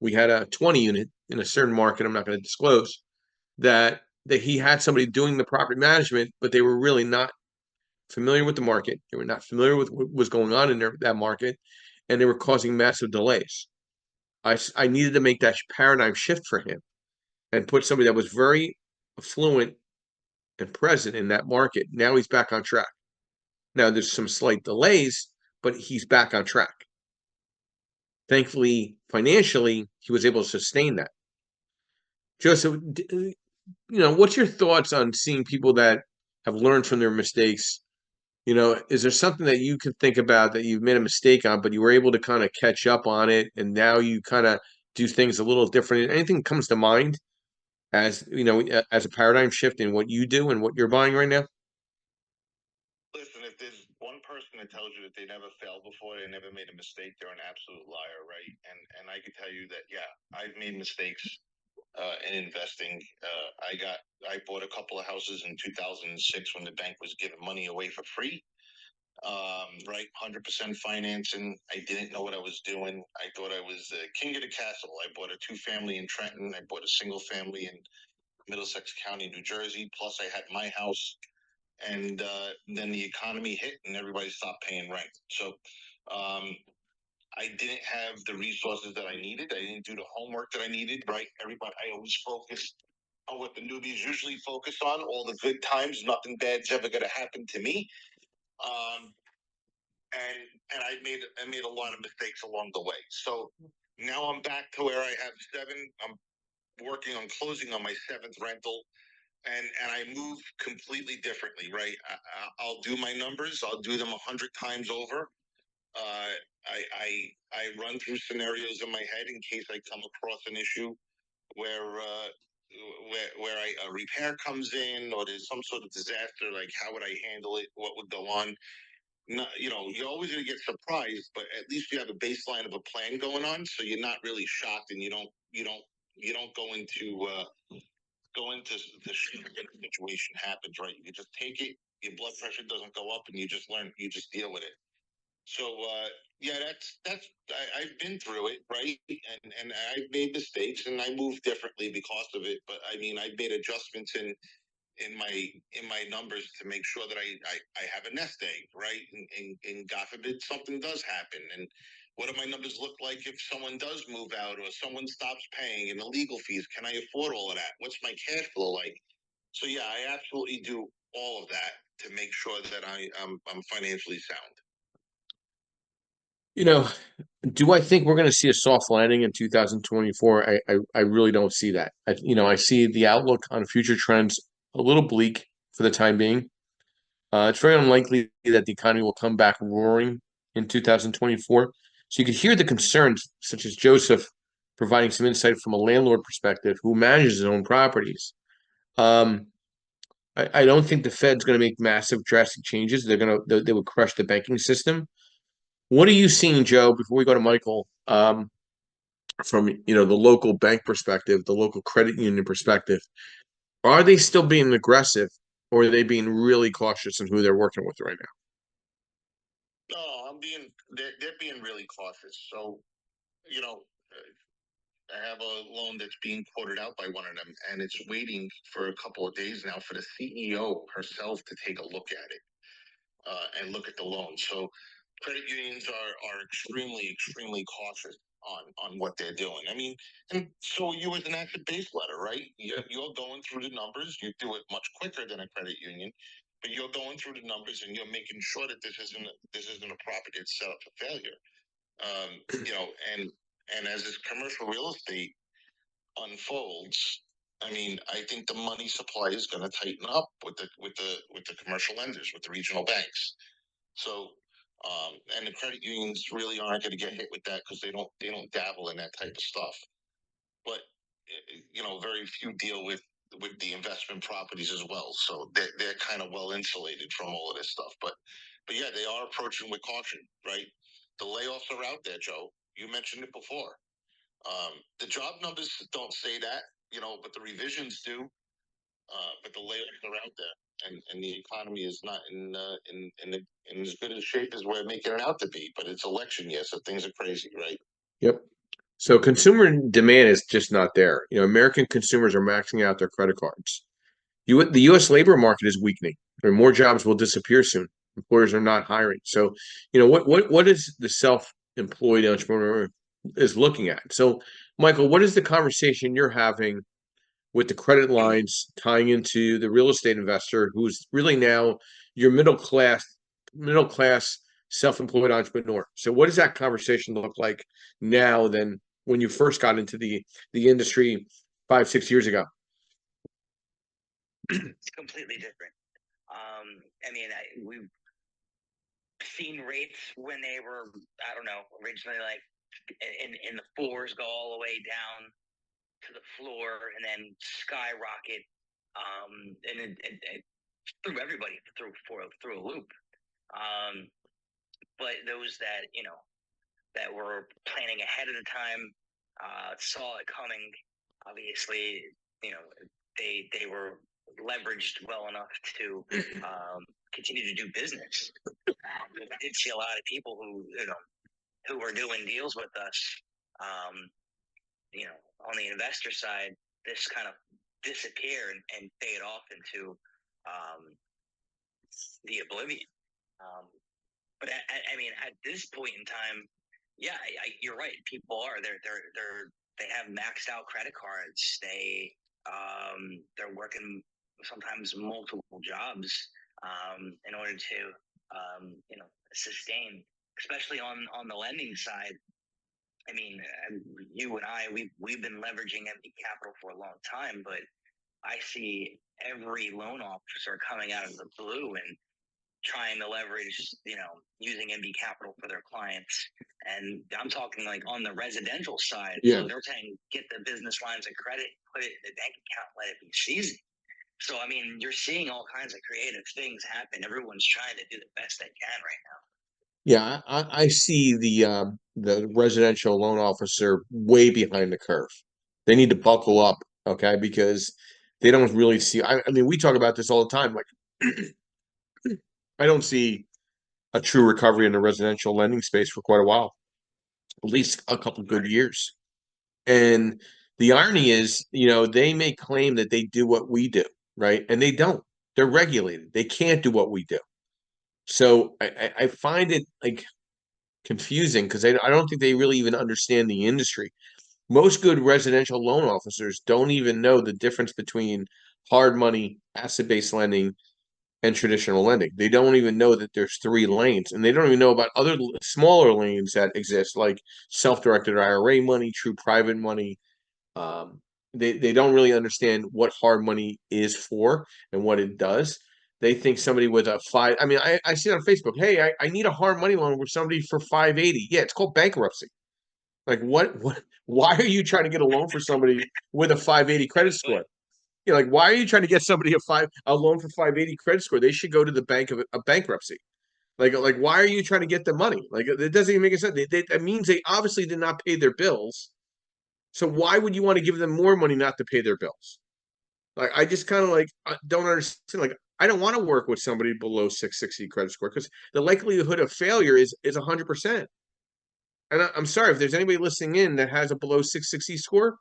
We had a 20 unit in a certain market, I'm not going to disclose, that he had somebody doing the property management, but they were really not familiar with the market. They were not familiar with what was going on in that market, and they were causing massive delays. I needed to make that paradigm shift for him and put somebody that was very affluent and present in that market. Now he's back on track. Now there's some slight delays, but he's back on track. Thankfully, financially, he was able to sustain that. Joseph, what's your thoughts on seeing people that have learned from their mistakes. You know, is there something that you can think about that you've made a mistake on, but you were able to kind of catch up on it, and now you kind of do things a little different? Anything comes to mind as you know, as a paradigm shift in what you do and what you're buying right now? Listen, if there's one person that tells you that they never failed before, they never made a mistake, they're an absolute liar, right? And I can tell you that, yeah, I've made mistakes in investing. I bought a couple of houses in 2006 when the bank was giving money away for free. Right, 100% financing. I didn't know what I was doing. I thought I was the king of the castle. I bought a 2-family in Trenton. I bought a single family in Middlesex County, New Jersey. Plus, I had my house. And then the economy hit, and everybody stopped paying rent. So I didn't have the resources that I needed. I didn't do the homework that I needed. Right, everybody. I always focused on what the newbies usually focus on, all the good times. Nothing bad's ever going to happen to me. And I made a lot of mistakes along the way. So now I'm back to where I have 7. I'm working on closing on my 7th rental, and I move completely differently. Right, I'll do my numbers. I'll do them 100 times over. I run through scenarios in my head in case I come across an issue where a repair comes in, or there's some sort of disaster. Like, how would I handle it? What would go on? Not, you're always going to get surprised, but at least you have a baseline of a plan going on, so you're not really shocked, and you don't go into the shit when the situation happens. Right, you just take it. Your blood pressure doesn't go up, and you just learn. You just deal with it. So yeah, I've been through it, right, and I've made mistakes, and I move differently because of it. But I mean, I've made adjustments in my numbers to make sure that I have a nest egg, right? And God forbid something does happen. And what do my numbers look like if someone does move out or someone stops paying, and the legal fees? Can I afford all of that? What's my cash flow like? So yeah, I absolutely do all of that to make sure that I'm financially sound. You know, do I think we're going to see a soft landing in 2024? I really don't see that. I see the outlook on future trends a little bleak for the time being. It's very unlikely that the economy will come back roaring in 2024. So you could hear the concerns, such as Joseph providing some insight from a landlord perspective who manages his own properties. Um, I don't think the Fed's going to make massive, drastic changes. They would crush the banking system. What are you seeing, Joe? Before we go to Michael, from the local bank perspective, the local credit union perspective, are they still being aggressive, or are they being really cautious in who they're working with right No, they're being really cautious. So, you know, I have a loan that's being quoted out by one of them, and it's waiting for a couple of days now for the CEO herself to take a look at it and look at the loan. So, credit unions are extremely cautious on what they're doing. I mean, and so you as an asset-based letter, right? You're going through the numbers. You do it much quicker than a credit union, but you're going through the numbers and you're making sure that this isn't a property that's set up for failure. And as this commercial real estate unfolds, I mean, I think the money supply is going to tighten up with the commercial lenders, with the regional banks. So, and the credit unions really aren't going to get hit with that because they don't dabble in that type of stuff. But very few deal with the investment properties as well. So they're kind of well insulated from all of this stuff. But yeah, they are approaching with caution, right? The layoffs are out there, Joe. You mentioned it before. The job numbers don't say that, but the revisions do. But the layoffs are out there, and the economy is not in as good a shape as we're making it out to be. But it's election year, so things are crazy, right? now? Yep. So consumer demand is just not there. American consumers are maxing out their credit cards. The U.S. labor market is weakening. More jobs will disappear soon. Employers are not hiring. So, what is the self-employed entrepreneur is looking at? So, Michael, what is the conversation you're having with the credit lines tying into the real estate investor who's really now your middle class self-employed entrepreneur? So what does that conversation look like now than when you first got into the industry 5-6 years ago? It's completely different. I mean, we've seen rates when they were, I don't know, originally like in the fours, go all the way down to the floor, and then skyrocket, and it threw everybody through a loop. But those that that were planning ahead of the time, saw it coming. Obviously, they were leveraged well enough to continue to do business. I did see a lot of people who were doing deals with us, on the investor side, this kind of disappear and fade off into the oblivion. But I mean, at this point in time, yeah, you're right. People are they have maxed out credit cards. They're working sometimes multiple jobs in order to sustain, especially on the lending side. I mean, you and I, we've been leveraging empty capital for a long time, but I see every loan officer coming out of the blue and trying to leverage, using MB capital for their clients. And I'm talking like on the residential side. Yeah. So they're saying, get the business lines of credit, put it in the bank account, let it be seasoned. So, I mean, you're seeing all kinds of creative things happen. Everyone's trying to do the best they can right now. Yeah, I see the residential loan officer way behind the curve. They need to buckle up, okay, because they don't really see. I mean, we talk about this all the time. Like, I don't see a true recovery in the residential lending space for quite a while, at least a couple good years. And the irony is, they may claim that they do what we do, right? And they don't. They're regulated. They can't do what we do. So I find it like confusing because I don't think they really even understand the industry. Most good residential loan officers don't even know the difference between hard money, asset-based lending, and traditional lending. They don't even know that there's 3 lanes, and they don't even know about other smaller lanes that exist, like self-directed IRA money, true private money. They don't really understand what hard money is for and what it does. They think somebody with a 5. I mean, I see it on Facebook. Hey, I need a hard money loan with somebody for 580. Yeah, it's called bankruptcy. Like what? Why are you trying to get a loan for somebody with a 580 credit score? Like, why are you trying to get somebody a loan for 580 credit score? They should go to the bank of a bankruptcy. Like, why are you trying to get the money? Like, it doesn't even make sense. That means they obviously did not pay their bills. So why would you want to give them more money not to pay their bills? Like, I just kind of don't understand. Like, I don't want to work with somebody below 660 credit score because the likelihood of failure is 100%. And I'm sorry if there's anybody listening in that has a below 660 score.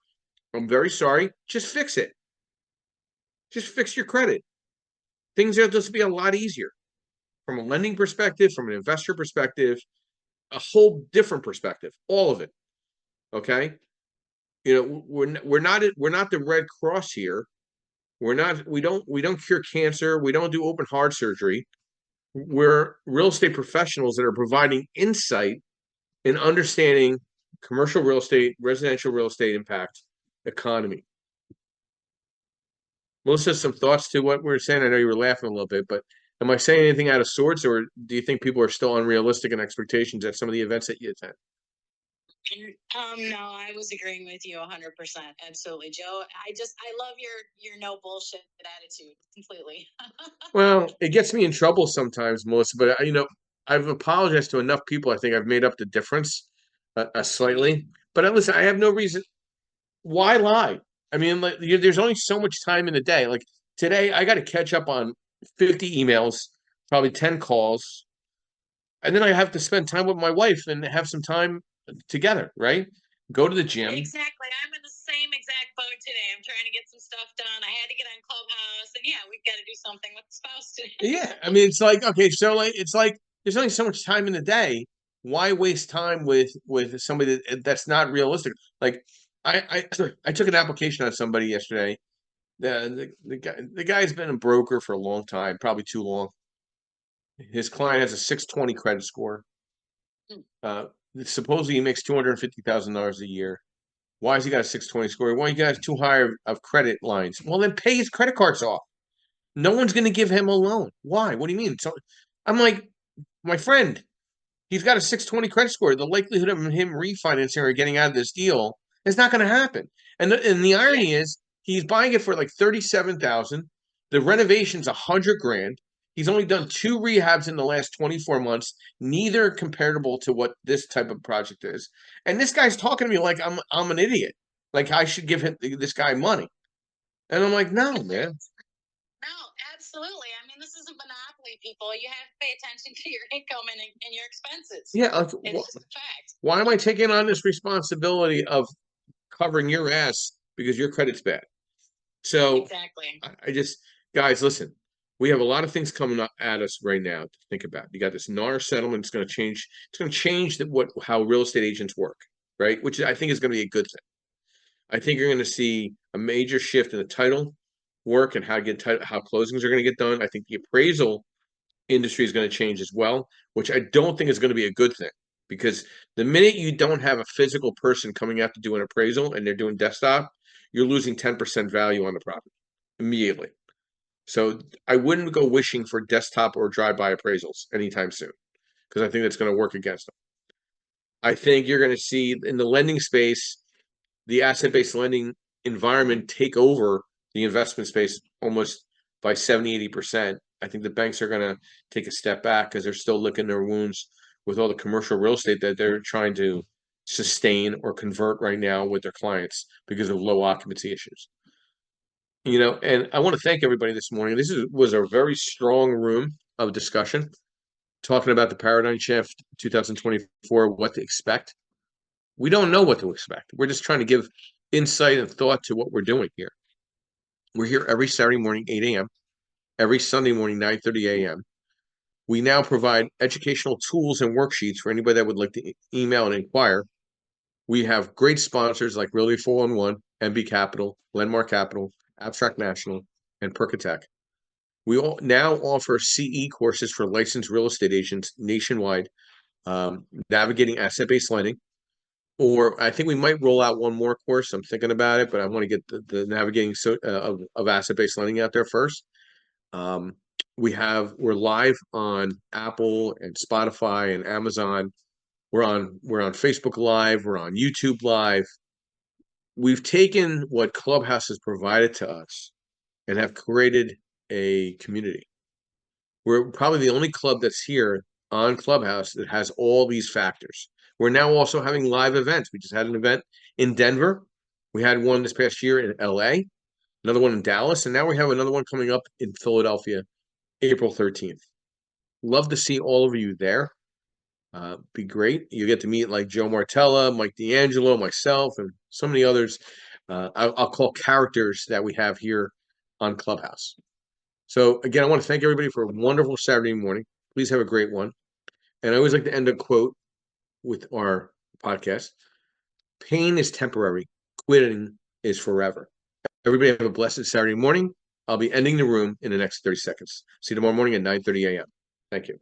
I'm very sorry. Just fix it. Just fix your credit. Things will just be a lot easier from a lending perspective, from an investor perspective, a whole different perspective, all of it. Okay. We're not the Red Cross here. We don't cure cancer. We don't do open heart surgery. We're real estate professionals that are providing insight in understanding commercial real estate, residential real estate impact, economy. Melissa, some thoughts to what we're saying? I know you were laughing a little bit, but am I saying anything out of sorts, or do you think people are still unrealistic in expectations at some of the events that you attend? No, I was agreeing with you 100%. Absolutely, Joe. I love your no bullshit attitude completely. Well, it gets me in trouble sometimes, Melissa, but I've apologized to enough people. I think I've made up the difference slightly. But listen, I have no reason. Why lie? I mean, there's only so much time in the day. Like today, I got to catch up on 50 emails, probably 10 calls, and then I have to spend time with my wife and have some time together, right? Go to the gym. Exactly. I'm in the same exact boat today. I'm trying to get some stuff done. I had to get on Clubhouse, and yeah, we've got to do something with the spouse today. Yeah, I mean, it's like, okay, so it's like there's only so much time in the day. Why waste time with somebody that's not realistic? Like I took an application on somebody yesterday. The guy's been a broker for a long time, probably too long. His client has a 620 credit score. Supposedly he makes $250,000 a year. Why has he got a 620 score? Well, he got too high of credit lines. Well, then pay his credit cards off. No one's going to give him a loan. Why? What do you mean? So I'm like, my friend, he's got a 620 credit score. The likelihood of him refinancing or getting out of this deal is not going to happen. And the irony is he's buying it for like 37,000. The renovation's 100 grand. He's only done 2 rehabs in the last 24 months, neither comparable to what this type of project is. And this guy's talking to me like I'm an idiot. Like I should give this guy money. And I'm like, no, man. No, absolutely. I mean, this isn't monopoly, people. You have to pay attention to your income and your expenses. Yeah, like, it's a fact. Why am I taking on this responsibility of covering your ass because your credit's bad? So exactly. I just, guys, listen. We have a lot of things coming up at us right now to think about. You got this NAR settlement. It's going to change. It's going to change how real estate agents work, right? Which I think is going to be a good thing. I think you're going to see a major shift in the title work and how closings are going to get done. I think the appraisal industry is going to change as well, which I don't think is going to be a good thing, because the minute you don't have a physical person coming out to do an appraisal and they're doing desktop, you're losing 10% value on the property immediately. So I wouldn't go wishing for desktop or drive-by appraisals anytime soon, because I think that's going to work against them. I think you're going to see in the lending space, the asset-based lending environment take over the investment space almost by 70-80%. I think the banks are going to take a step back because they're still licking their wounds with all the commercial real estate that they're trying to sustain or convert right now with their clients because of low occupancy issues. And I want to thank everybody this morning. This was a very strong room of discussion, talking about the paradigm shift 2024, what to expect. We don't know what to expect. We're just trying to give insight and thought to what we're doing here. We're here every Saturday morning, 8 a.m., every Sunday morning, 9:30 a.m. We now provide educational tools and worksheets for anybody that would like to email and inquire. We have great sponsors like Realty 411, MB Capital, Landmark Capital, Abstract National, and Percatech. We now offer CE courses for licensed real estate agents nationwide, navigating asset-based lending. Or I think we might roll out one more course. I'm thinking about it, but I want to get the navigating of asset-based lending out there first. We're live on Apple and Spotify and Amazon. We're on Facebook Live. We're on YouTube Live. We've taken what Clubhouse has provided to us and have created a community. We're probably the only club that's here on Clubhouse that has all these factors. We're now also having live events. We just had an event in Denver. We had one this past year in LA, another one in Dallas, and now we have another one coming up in Philadelphia, April 13th. Love to see all of you there. Be great. You get to meet like Joe Martella, Mike D'Angelo, myself, and so many others. I'll call characters that we have here on Clubhouse. So again, I want to thank everybody for a wonderful Saturday morning. Please have a great one. And I always like to end a quote with our podcast. Pain is temporary. Quitting is forever. Everybody have a blessed Saturday morning. I'll be ending the room in the next 30 seconds. See you tomorrow morning at 9:30 a.m. Thank you.